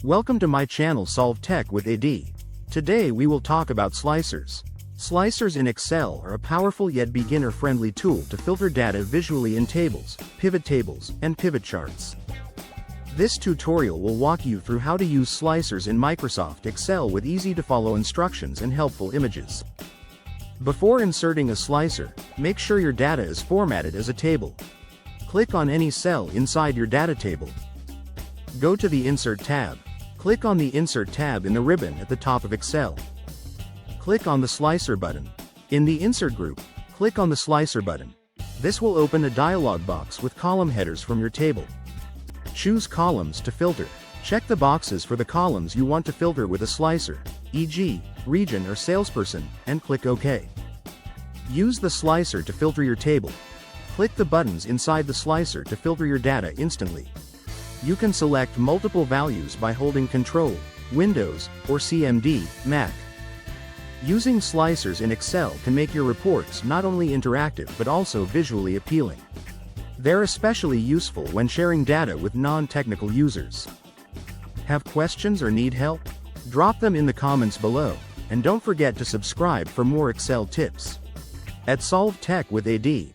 Welcome to my channel Solve Tech with AD. Today we will talk about slicers. Slicers in Excel are a powerful yet beginner-friendly tool to filter data visually in tables, pivot tables, and pivot charts. This tutorial will walk you through how to use slicers in Microsoft Excel with easy-to-follow instructions and helpful images. Before inserting a slicer, make sure your data is formatted as a table. Click on any cell inside your data table. Go to the Insert tab. Click on the Insert tab in the ribbon at the top of Excel. Click on the Slicer button. In the Insert group, click on the Slicer button. This will open a dialog box with column headers from your table. Choose Columns to filter. Check the boxes for the columns you want to filter with a slicer, e.g., region or salesperson, and click OK. Use the slicer to filter your table. Click the buttons inside the slicer to filter your data instantly. You can select multiple values by holding Ctrl, Windows, or CMD, Mac. Using slicers in Excel can make your reports not only interactive but also visually appealing. They're especially useful when sharing data with non-technical users. Have questions or need help? Drop them in the comments below, and don't forget to subscribe for more Excel tips. At Solve Tech with AD,